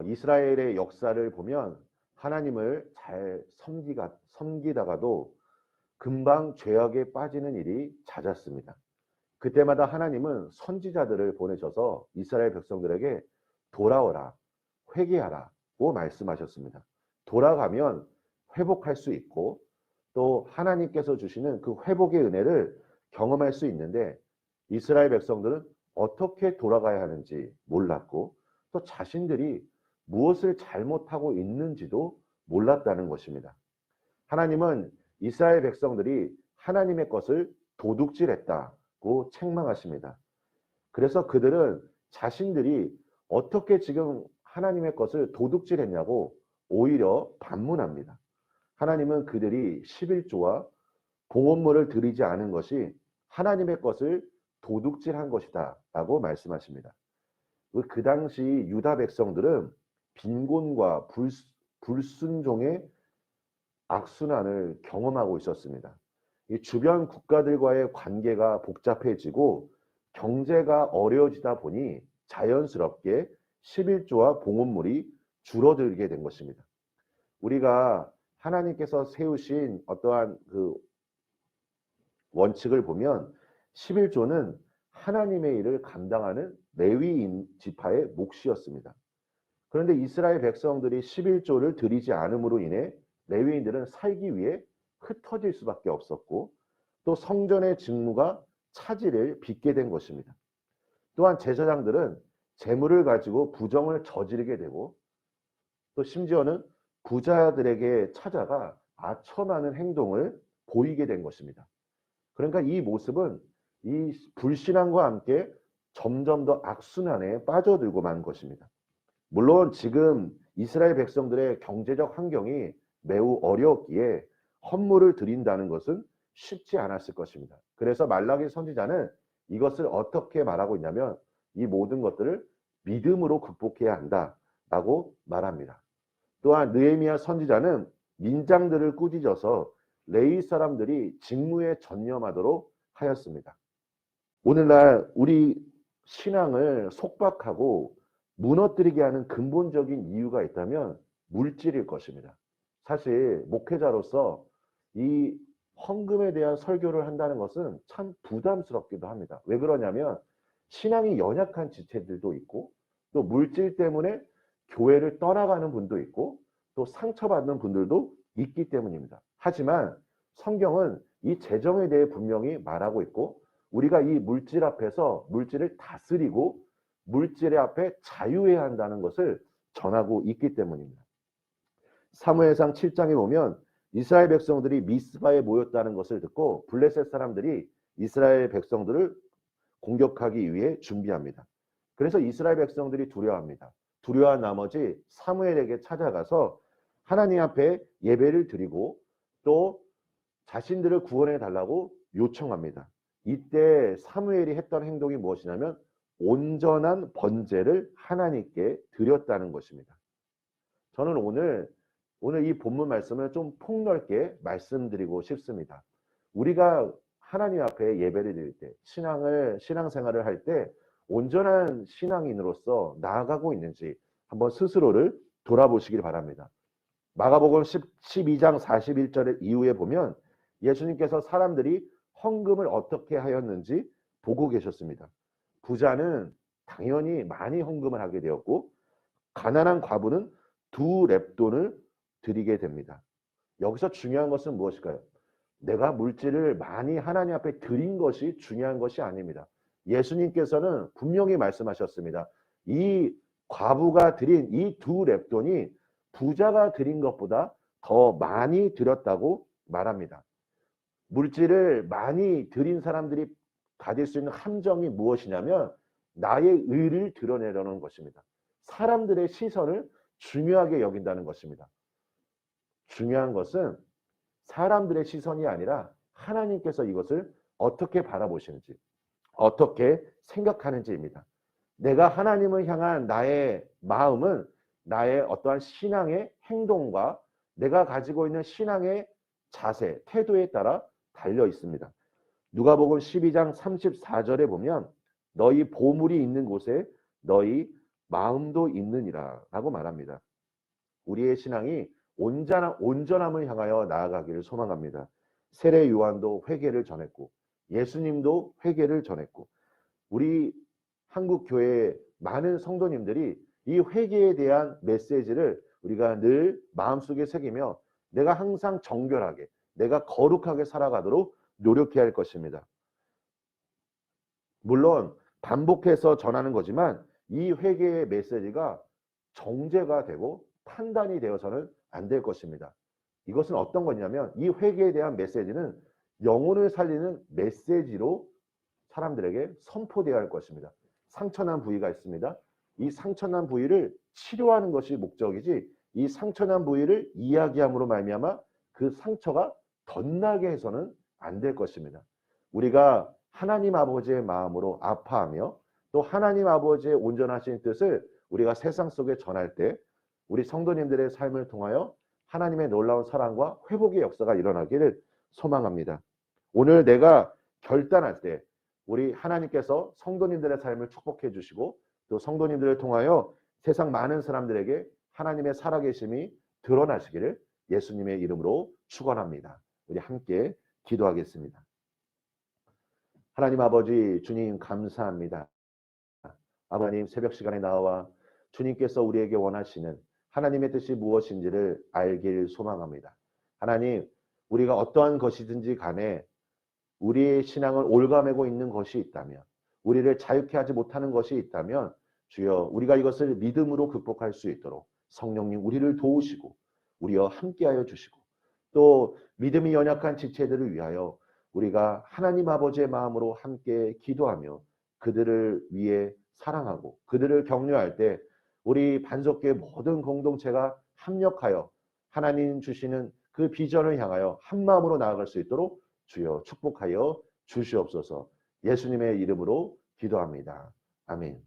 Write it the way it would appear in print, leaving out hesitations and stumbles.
이스라엘의 역사를 보면 하나님을 잘 섬기다가도 금방 죄악에 빠지는 일이 잦았습니다. 그때마다 하나님은 선지자들을 보내셔서 이스라엘 백성들에게 돌아오라, 회개하라고 말씀하셨습니다. 돌아가면 회복할 수 있고 또 하나님께서 주시는 그 회복의 은혜를 경험할 수 있는데 이스라엘 백성들은 어떻게 돌아가야 하는지 몰랐고 또 자신들이 무엇을 잘못하고 있는지도 몰랐다는 것입니다. 하나님은 이스라엘 백성들이 하나님의 것을 도둑질했다고 책망하십니다. 그래서 그들은 자신들이 어떻게 지금 하나님의 것을 도둑질했냐고 오히려 반문합니다. 하나님은 그들이 11조와 봉헌물을 드리지 않은 것이 하나님의 것을 도둑질한 것이다 라고 말씀하십니다. 그 당시 유다 백성들은 빈곤과 불순종의 악순환을 경험하고 있었습니다. 이 주변 국가들과의 관계가 복잡해지고 경제가 어려워지다 보니 자연스럽게 11조와 봉헌물이 줄어들게 된 것입니다. 우리가 하나님께서 세우신 어떠한 그 원칙을 보면 11조는 하나님의 일을 감당하는 레위인 지파의 몫이었습니다. 그런데 이스라엘 백성들이 11조를 드리지 않음으로 인해 레위인들은 살기 위해 흩어질 수밖에 없었고 또 성전의 직무가 차질을 빚게 된 것입니다. 또한 제사장들은 재물을 가지고 부정을 저지르게 되고 또 심지어는 부자들에게 찾아가 아첨하는 행동을 보이게 된 것입니다. 그러니까 이 모습은 이 불신앙과 함께 점점 더 악순환에 빠져들고 만 것입니다. 물론 지금 이스라엘 백성들의 경제적 환경이 매우 어려웠기에 헌물을 드린다는 것은 쉽지 않았을 것입니다. 그래서 말라기 선지자는 이것을 어떻게 말하고 있냐면 이 모든 것들을 믿음으로 극복해야 한다라고 말합니다. 또한 느헤미야 선지자는 민장들을 꾸짖어서 레위 사람들이 직무에 전념하도록 하였습니다. 오늘날 우리 신앙을 속박하고 무너뜨리게 하는 근본적인 이유가 있다면 물질일 것입니다. 사실 목회자로서 이 헌금에 대한 설교를 한다는 것은 참 부담스럽기도 합니다. 왜 그러냐면 신앙이 연약한 지체들도 있고 또 물질 때문에 교회를 떠나가는 분도 있고 또 상처받는 분들도 있기 때문입니다. 하지만 성경은 이 재정에 대해 분명히 말하고 있고 우리가 이 물질 앞에서 물질을 다스리고 물질의 앞에 자유해야 한다는 것을 전하고 있기 때문입니다. 사무엘상 7장에 보면 이스라엘 백성들이 미스바에 모였다는 것을 듣고 블레셋 사람들이 이스라엘 백성들을 공격하기 위해 준비합니다. 그래서 이스라엘 백성들이 두려워합니다. 두려워한 나머지 사무엘에게 찾아가서 하나님 앞에 예배를 드리고 또 자신들을 구원해 달라고 요청합니다. 이때 사무엘이 했던 행동이 무엇이냐면 온전한 번제를 하나님께 드렸다는 것입니다. 저는 오늘 이 본문 말씀을 좀 폭넓게 말씀드리고 싶습니다. 우리가 하나님 앞에 예배를 드릴 때 신앙생활을 할 때 온전한 신앙인으로서 나아가고 있는지 한번 스스로를 돌아보시길 바랍니다. 마가복음 12장 41절 이후에 보면 예수님께서 사람들이 헌금을 어떻게 하였는지 보고 계셨습니다. 부자는 당연히 많이 헌금을 하게 되었고 가난한 과부는 2렙돈을 드리게 됩니다. 여기서 중요한 것은 무엇일까요? 내가 물질을 많이 하나님 앞에 드린 것이 중요한 것이 아닙니다. 예수님께서는 분명히 말씀하셨습니다. 이 과부가 드린 이 2렙돈이 부자가 드린 것보다 더 많이 드렸다고 말합니다. 물질을 많이 드린 사람들이 가질 수 있는 함정이 무엇이냐면 나의 의를 드러내려는 것입니다. 사람들의 시선을 중요하게 여긴다는 것입니다. 중요한 것은 사람들의 시선이 아니라 하나님께서 이것을 어떻게 바라보시는지, 어떻게 생각하는지입니다. 내가 하나님을 향한 나의 마음은 나의 어떠한 신앙의 행동과 내가 가지고 있는 신앙의 자세, 태도에 따라 달려 있습니다. 누가복음 12장 34절에 보면 너희 보물이 있는 곳에 너희 마음도 있느니라 라고 말합니다. 우리의 신앙이 온전함을 향하여 나아가기를 소망합니다. 세례 요한도 회개를 전했고 예수님도 회개를 전했고 우리 한국 교회의 많은 성도님들이 이 회개에 대한 메시지를 우리가 늘 마음속에 새기며 내가 항상 정결하게 내가 거룩하게 살아가도록 노력해야 할 것입니다. 물론 반복해서 전하는 거지만 이 회개의 메시지가 정죄가 되고 판단이 되어서는 안 될 것입니다. 이것은 어떤 거냐면 이 회개에 대한 메시지는 영혼을 살리는 메시지로 사람들에게 선포되어야 할 것입니다. 상처난 부위가 있습니다. 이 상처난 부위를 치료하는 것이 목적이지 이 상처난 부위를 이야기함으로 말미암아 그 상처가 덧나게 해서는 안 될 것입니다. 우리가 하나님 아버지의 마음으로 아파하며 또 하나님 아버지의 온전하신 뜻을 우리가 세상 속에 전할 때 우리 성도님들의 삶을 통하여 하나님의 놀라운 사랑과 회복의 역사가 일어나기를 소망합니다. 오늘 내가 결단할 때 우리 하나님께서 성도님들의 삶을 축복해 주시고 또 성도님들을 통하여 세상 많은 사람들에게 하나님의 살아계심이 드러나시기를 예수님의 이름으로 축원합니다. 우리 함께 기도하겠습니다. 하나님 아버지 주님 감사합니다. 아버님 새벽 시간에 나와 주님께서 우리에게 원하시는 하나님의 뜻이 무엇인지를 알길 소망합니다. 하나님 우리가 어떠한 것이든지 간에 우리의 신앙을 올가매고 있는 것이 있다면 우리를 자유케 하지 못하는 것이 있다면 주여 우리가 이것을 믿음으로 극복할 수 있도록 성령님 우리를 도우시고 우리와 함께하여 주시고 또 믿음이 연약한 지체들을 위하여 우리가 하나님 아버지의 마음으로 함께 기도하며 그들을 위해 사랑하고 그들을 격려할 때 우리 반석교회 모든 공동체가 합력하여 하나님 주시는 그 비전을 향하여 한 마음으로 나아갈 수 있도록 주여 축복하여 주시옵소서. 예수님의 이름으로 기도합니다. 아멘.